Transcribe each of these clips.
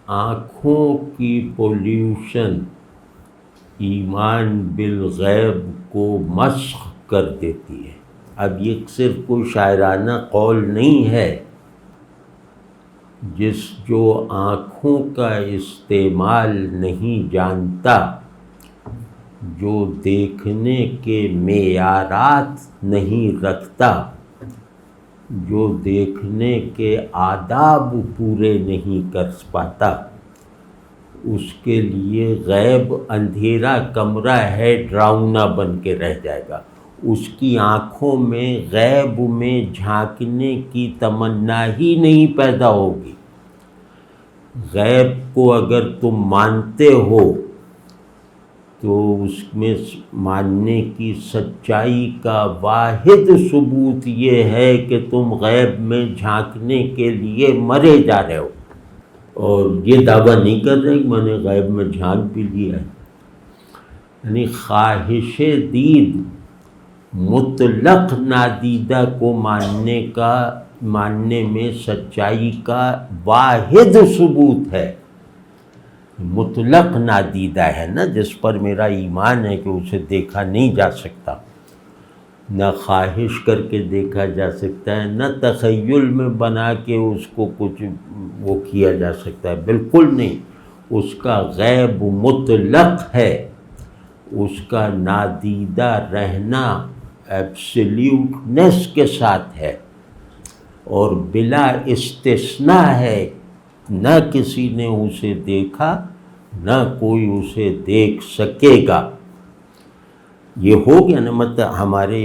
آنکھوں کی پولیوشن ایمان بالغیب کو مسخ کر دیتی ہے۔ اب یہ صرف کوئی شاعرانہ قول نہیں ہے۔ جو آنکھوں کا استعمال نہیں جانتا، جو دیکھنے کے معیارات نہیں رکھتا، جو دیکھنے کے آداب پورے نہیں کر پاتا، اس کے لیے غیب اندھیرا کمرہ ہے، ڈراؤنا بن کے رہ جائے گا۔ اس کی آنکھوں میں غیب میں جھانکنے کی تمنا ہی نہیں پیدا ہوگی۔ غیب کو اگر تم مانتے ہو تو اس میں ماننے کی سچائی کا واحد ثبوت یہ ہے کہ تم غیب میں جھانکنے کے لیے مرے جا رہے ہو، اور یہ دعویٰ نہیں کر رہے کہ میں نے غیب میں جھانک بھی لیا ہے۔ یعنی خواہش دید مطلق نادیدہ کو ماننے میں سچائی کا واحد ثبوت ہے۔ مطلق نادیدہ ہے نا، جس پر میرا ایمان ہے کہ اسے دیکھا نہیں جا سکتا، نہ خواہش کر کے دیکھا جا سکتا ہے، نہ تخیل میں بنا کے اس کو کچھ وہ کیا جا سکتا ہے، بالکل نہیں۔ اس کا غیب مطلق ہے، اس کا نادیدہ رہنا ایبسلیوٹنس کے ساتھ ہے اور بلا استثناء ہے۔ نہ کسی نے اسے دیکھا، نہ کوئی اسے دیکھ سکے گا۔ یہ ہو گیا نا، مطلب ہمارے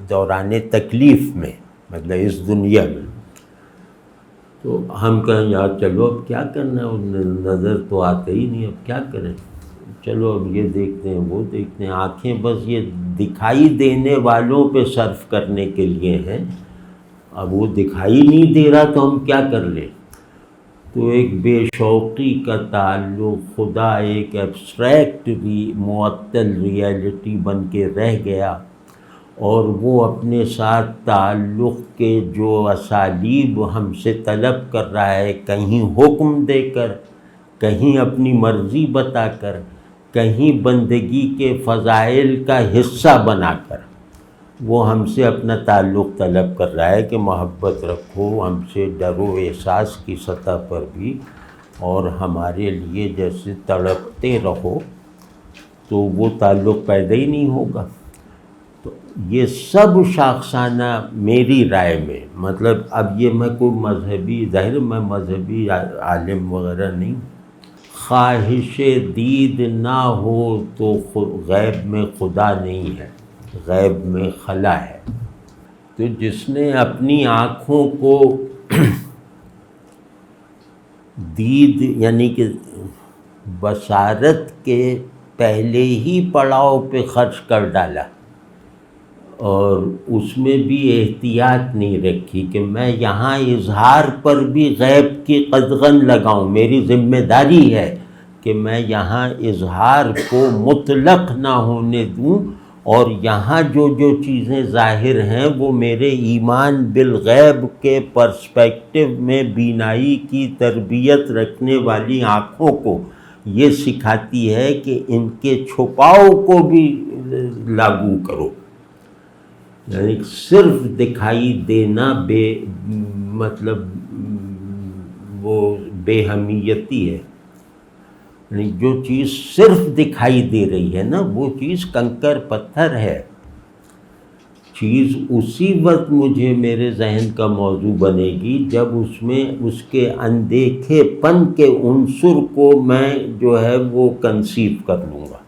دوران تکلیف میں، مطلب اس دنیا میں، تو ہم کہیں یار چلو اب کیا کرنا ہے، نظر تو آتے ہی نہیں، اب کیا کریں، چلو اب یہ دیکھتے ہیں وہ دیکھتے ہیں۔ آنکھیں بس یہ دکھائی دینے والوں پہ صرف کرنے کے لیے ہیں، اب وہ دکھائی نہیں دے رہا تو ہم کیا کر لیں۔ تو ایک بے شوقی کا تعلق خدا ایک ایبسٹریکٹ معطل ریئلٹی بن کے رہ گیا، اور وہ اپنے ساتھ تعلق کے جو اسالیب ہم سے طلب کر رہا ہے، کہیں حکم دے کر، کہیں اپنی مرضی بتا کر، کہیں بندگی کے فضائل کا حصہ بنا کر، وہ ہم سے اپنا تعلق طلب کر رہا ہے کہ محبت رکھو ہم سے، ڈر و احساس کی سطح پر بھی، اور ہمارے لیے جیسے تڑپتے رہو، تو وہ تعلق پیدا ہی نہیں ہوگا۔ تو یہ سب شاخسانہ میری رائے میں، مطلب اب یہ میں کوئی مذہبی، ظاہر میں مذہبی عالم وغیرہ نہیں، خواہش دید نہ ہو تو غیب میں خدا نہیں ہے، غیب میں خلا ہے۔ تو جس نے اپنی آنکھوں کو دید یعنی کہ بصارت کے پہلے ہی پڑاؤ پہ خرچ کر ڈالا، اور اس میں بھی احتیاط نہیں رکھی کہ میں یہاں اظہار پر بھی غیب کی قدغن لگاؤں، میری ذمہ داری ہے کہ میں یہاں اظہار کو مطلق نہ ہونے دوں، اور یہاں جو چیزیں ظاہر ہیں وہ میرے ایمان بالغیب کے پرسپیکٹو میں بینائی کی تربیت رکھنے والی آنکھوں کو یہ سکھاتی ہے کہ ان کے چھپاؤ کو بھی لاگو کرو۔ یعنی صرف دکھائی دینا مطلب وہ بے اہمیتی ہے، یعنی جو چیز صرف دکھائی دے رہی ہے نا، وہ چیز کنکر پتھر ہے۔ چیز اسی وقت مجھے میرے ذہن کا موضوع بنے گی جب اس میں اس کے اندیکھے پن کے عنصر کو میں جو ہے وہ کنسیو کر لوں گا۔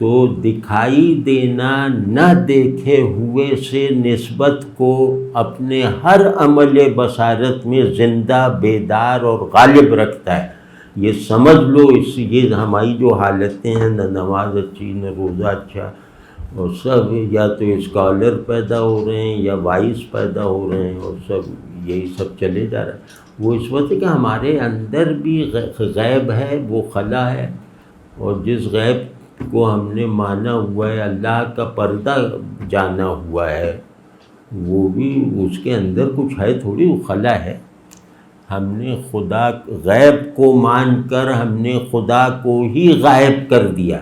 تو دکھائی دینا نہ دیکھے ہوئے سے نسبت کو اپنے ہر عمل بصارت میں زندہ، بیدار اور غالب رکھتا ہے۔ یہ سمجھ لو، یہ ہماری جو حالتیں ہیں، نہ نماز اچھی، نہ روزہ اچھا، اور سب یا تو اسکالر پیدا ہو رہے ہیں یا وائس پیدا ہو رہے ہیں، اور سب یہی سب چلے جا رہا ہے۔ وہ اس وقت کہ ہمارے اندر بھی غیب ہے، وہ خلا ہے، اور جس غیب کو ہم نے مانا ہوا ہے، اللہ کا پردہ جانا ہوا ہے، وہ بھی اس کے اندر کچھ ہے تھوڑی، وہ خلا ہے۔ ہم نے خدا غیب کو مان کر ہم نے خدا کو ہی غائب کر دیا،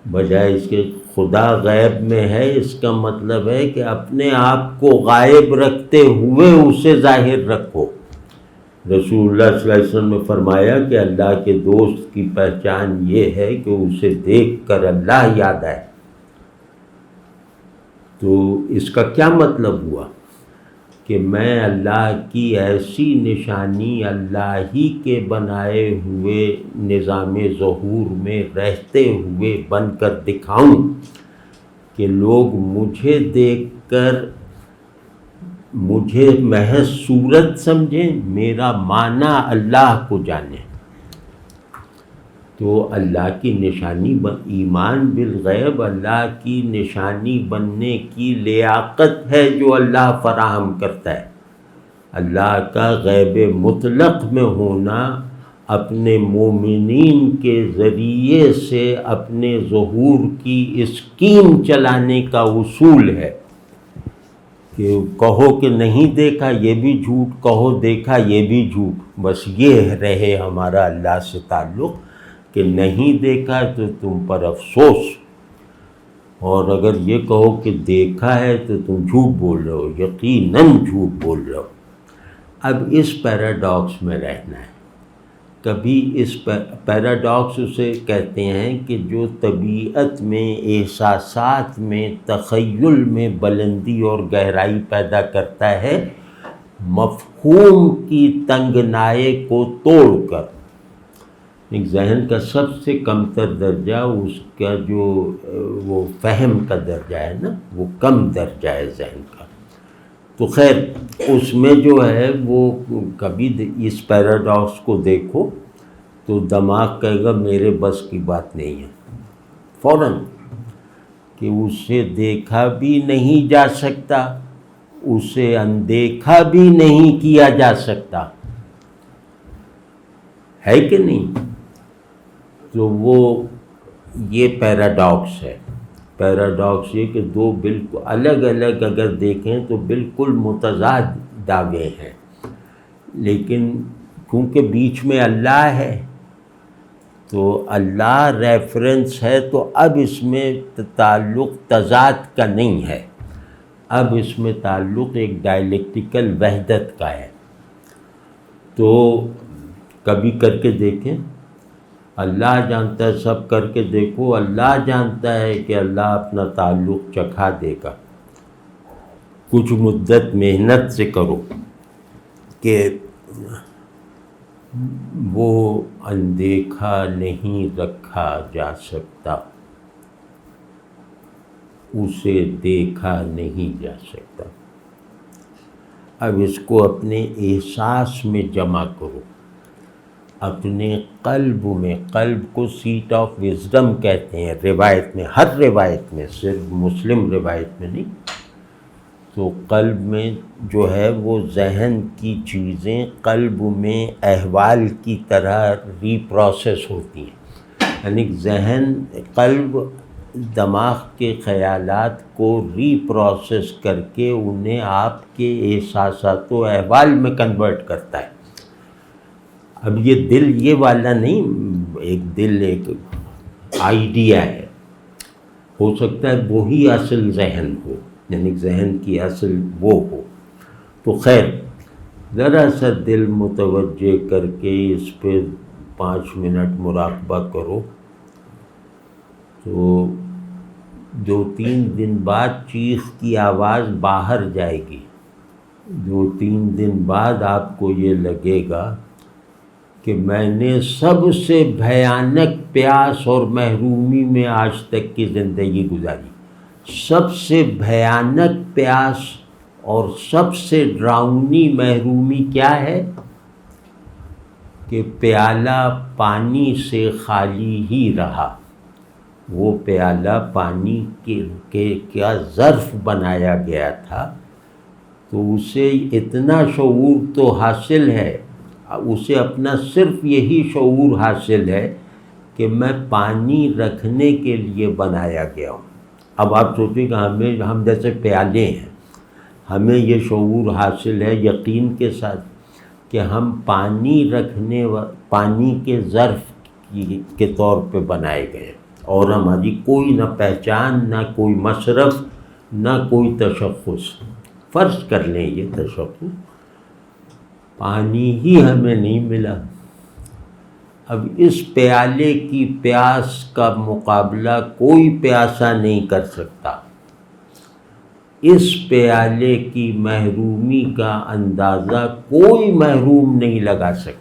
بجائے اس کے خدا غیب میں ہے، اس کا مطلب ہے کہ اپنے آپ کو غائب رکھتے ہوئے اسے ظاہر رکھو۔ رسول اللہ صلی اللہ علیہ وسلم نے فرمایا کہ اللہ کے دوست کی پہچان یہ ہے کہ اسے دیکھ کر اللہ یاد آئے۔ تو اس کا کیا مطلب ہوا کہ میں اللہ کی ایسی نشانی اللہ ہی کے بنائے ہوئے نظام ظہور میں رہتے ہوئے بن کر دکھاؤں کہ لوگ مجھے دیکھ کر مجھے محض صورت سمجھیں، میرا معنی اللہ کو جانیں۔ تو اللہ کی نشانی ایمان بالغیب اللہ کی نشانی بننے کی لیاقت ہے جو اللہ فراہم کرتا ہے۔ اللہ کا غیب مطلق میں ہونا اپنے مومنین کے ذریعے سے اپنے ظہور کی اسکیم چلانے کا اصول ہے کہ کہو کہ نہیں دیکھا یہ بھی جھوٹ، کہو دیکھا یہ بھی جھوٹ، بس یہ رہے ہمارا اللہ سے تعلق کہ نہیں دیکھا تو تم پر افسوس، اور اگر یہ کہو کہ دیکھا ہے تو تم جھوٹ بول رہے ہو، یقیناً جھوٹ بول رہے ہو۔ اب اس پیراڈاکس میں رہنا ہے۔ کبھی اس پیراڈاکس اسے کہتے ہیں کہ جو طبیعت میں احساسات میں تخیل میں بلندی اور گہرائی پیدا کرتا ہے، مفہوم کی تنگنائے کو توڑ کر۔ ایک ذہن کا سب سے کمتر درجہ اس کا جو وہ فہم کا درجہ ہے نا، وہ کم درجہ ہے ذہن کا۔ تو خیر اس میں جو ہے وہ کبھی اس پیراڈاکس کو دیکھو تو دماغ کہے گا میرے بس کی بات نہیں ہے فوراً، کہ اسے دیکھا بھی نہیں جا سکتا، اسے اندیکھا بھی نہیں کیا جا سکتا، ہے کہ نہیں؟ تو وہ یہ پیراڈاکس ہے۔ پیراڈاکس یہ کہ دو بالکل الگ الگ اگر دیکھیں تو بالکل متضاد دعوے ہیں، لیکن کیونکہ بیچ میں اللہ ہے تو اللہ ریفرنس ہے، تو اب اس میں تعلق تضاد کا نہیں ہے، اب اس میں تعلق ایک ڈائلیکٹیکل وحدت کا ہے۔ تو کبھی کر کے دیکھیں، اللہ جانتا ہے، سب کر کے دیکھو، اللہ جانتا ہے کہ اللہ اپنا تعلق چکھا دے گا۔ کچھ مدت محنت سے کرو کہ وہ اندیکھا نہیں رکھا جا سکتا، اسے دیکھا نہیں جا سکتا۔ اب اس کو اپنے احساس میں جمع کرو، اپنے قلب میں۔ قلب کو سیٹ آف وزڈم کہتے ہیں روایت میں، ہر روایت میں، صرف مسلم روایت میں نہیں۔ تو قلب میں جو ہے وہ ذہن کی چیزیں قلب میں احوال کی طرح ری پروسیس ہوتی ہیں، یعنی ذہن قلب دماغ کے خیالات کو ری پروسیس کر کے انہیں آپ کے احساسات و احوال میں کنورٹ کرتا ہے۔ اب یہ دل یہ والا نہیں، ایک دل ایک آئیڈیا ہے، ہو سکتا ہے وہی اصل ذہن ہو، یعنی ذہن کی اصل وہ ہو۔ تو خیر ذرا سا دل متوجہ کر کے اس پہ 5 منٹ مراقبہ کرو، تو 2-3 دن بعد چیخ کی آواز باہر جائے گی۔ 2-3 دن بعد آپ کو یہ لگے گا کہ میں نے سب سے بھیانک پیاس اور محرومی میں آج تک کی زندگی گزاری۔ سب سے بھیانک پیاس اور سب سے ڈراؤنی محرومی کیا ہے؟ کہ پیالہ پانی سے خالی ہی رہا۔ وہ پیالہ پانی کے کیا ظرف بنایا گیا تھا، تو اسے اتنا شعور تو حاصل ہے، اسے اپنا صرف یہی شعور حاصل ہے کہ میں پانی رکھنے کے لیے بنایا گیا ہوں۔ اب آپ سوچیں کہ ہم جیسے پیالے ہیں، ہمیں یہ شعور حاصل ہے یقین کے ساتھ کہ ہم پانی کے ظرف کے طور پہ بنائے گئے، اور ہماری کوئی نہ پہچان، نہ کوئی مصرف، نہ کوئی تشخص۔ فرض کر لیں یہ تشخص، پانی ہی ہمیں نہیں ملا، اب اس پیالے کی پیاس کا مقابلہ کوئی پیاسا نہیں کر سکتا، اس پیالے کی محرومی کا اندازہ کوئی محروم نہیں لگا سکتا،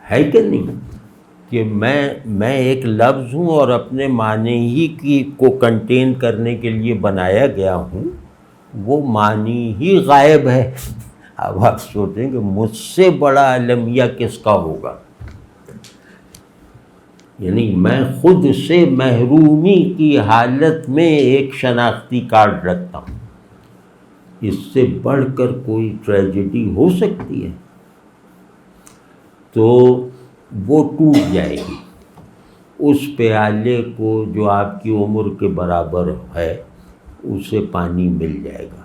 ہے کہ نہیں؟ کہ میں ایک لفظ ہوں اور اپنے معنی ہی کو کنٹین کرنے کے لیے بنایا گیا ہوں، وہ معنی ہی غائب ہے۔ اب آپ سوچیں کہ مجھ سے بڑا المیہ کس کا ہوگا؟ یعنی میں خود سے محرومی کی حالت میں ایک شناختی کارڈ رکھتا ہوں، اس سے بڑھ کر کوئی ٹریجڈی ہو سکتی ہے؟ تو وہ ٹوٹ جائے گی، اس پیالے کو جو آپ کی عمر کے برابر ہے اسے پانی مل جائے گا۔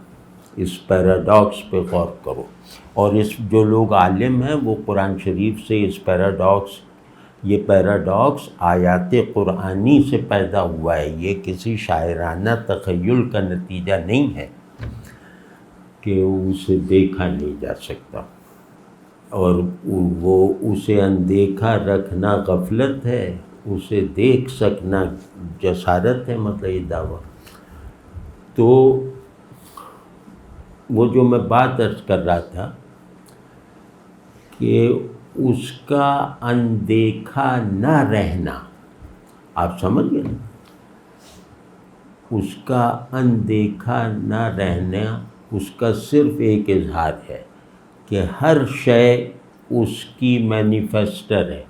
اس پیراڈاکس پہ غور کرو، اور جو لوگ عالم ہیں وہ قرآن شریف سے اس یہ پیراڈاکس آیات قرآنی سے پیدا ہوا ہے، یہ کسی شاعرانہ تخیل کا نتیجہ نہیں ہے کہ اسے دیکھا نہیں جا سکتا، اور وہ اسے اندیکھا رکھنا غفلت ہے، اسے دیکھ سکنا جسارت ہے، مطلب یہ دعویٰ۔ تو وہ جو میں بات عرض کر رہا تھا کہ اس کا اندیکھا نہ رہنا، آپ سمجھ گئے نا؟ اس کا اندیکھا نہ رہنا اس کا صرف ایک اظہار ہے کہ ہر شے اس کی مینیفیسٹر ہے،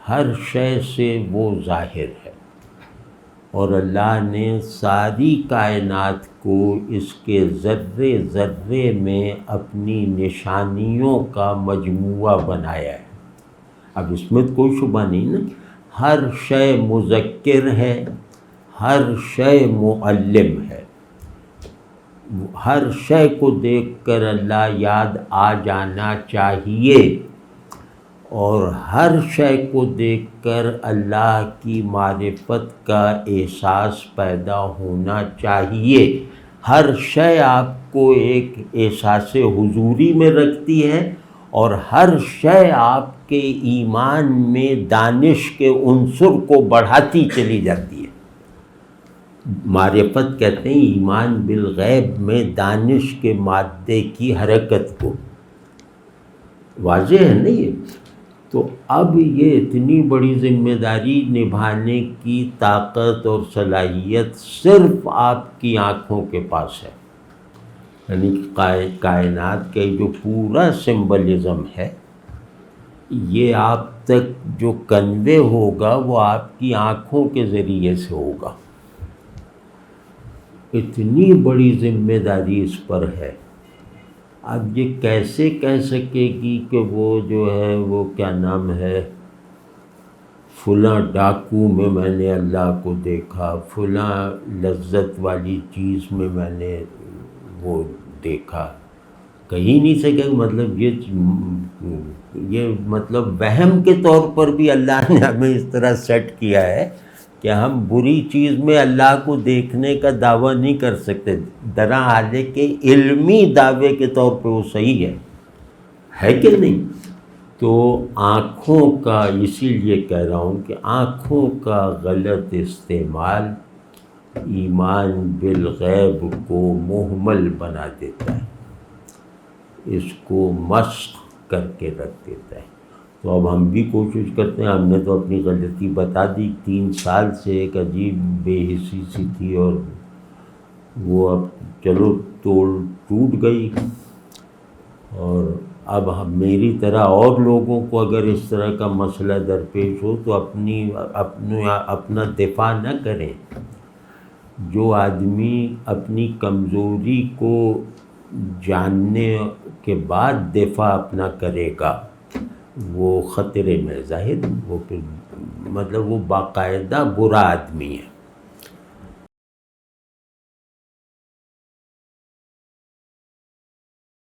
ہر شے سے وہ ظاہر ہے، اور اللہ نے ساری کائنات کو اس کے ذرے ذرے میں اپنی نشانیوں کا مجموعہ بنایا ہے۔ اب اس میں کوئی شبہ نہیں نا، ہر شے مذکر ہے، ہر شے معلم ہے، ہر شے کو دیکھ کر اللہ یاد آ جانا چاہیے، اور ہر شے کو دیکھ کر اللہ کی معرفت کا احساس پیدا ہونا چاہیے۔ ہر شے آپ کو ایک احساس حضوری میں رکھتی ہے، اور ہر شے آپ کے ایمان میں دانش کے عنصر کو بڑھاتی چلی جاتی ہے۔ معرفت کہتے ہیں ایمان بالغیب میں دانش کے مادے کی حرکت کو، واضح ہے نا یہ؟ تو اب یہ اتنی بڑی ذمہ داری نبھانے کی طاقت اور صلاحیت صرف آپ کی آنکھوں کے پاس ہے، یعنی کائنات کے جو پورا سمبلزم ہے یہ آپ تک جو کنوے ہوگا وہ آپ کی آنکھوں کے ذریعے سے ہوگا۔ اتنی بڑی ذمہ داری اس پر ہے۔ اب یہ کیسے کہہ سکے گی کہ وہ جو ہے وہ کیا نام ہے، فلاں ڈاکو میں نے اللہ کو دیکھا، فلاں لذت والی چیز میں نے وہ دیکھا، کہیں نہیں سکے۔ مطلب یہ مطلب وہم کے طور پر بھی اللہ نے ہمیں اس طرح سیٹ کیا ہے کہ ہم بری چیز میں اللہ کو دیکھنے کا دعویٰ نہیں کر سکتے، درا حالے کہ علمی دعوے کے طور پہ وہ صحیح ہے کہ نہیں؟ تو آنکھوں کا، اسی لیے کہہ رہا ہوں کہ آنکھوں کا غلط استعمال ایمان بالغیب کو مہمل بنا دیتا ہے، اس کو مسخ کر کے رکھ دیتا ہے۔ تو اب ہم بھی کوشش کرتے ہیں، ہم نے تو اپنی غلطی بتا دی، 3 سال سے ایک عجیب بے حسی سی تھی، اور وہ اب چلو ٹوٹ گئی، اور اب میری طرح اور لوگوں کو اگر اس طرح کا مسئلہ درپیش ہو تو اپنا دفاع نہ کریں۔ جو آدمی اپنی کمزوری کو جاننے کے بعد دفاع اپنا کرے گا وہ خطرے میں ظاہر، وہ پھر مطلب وہ باقاعدہ برا آدمی ہے۔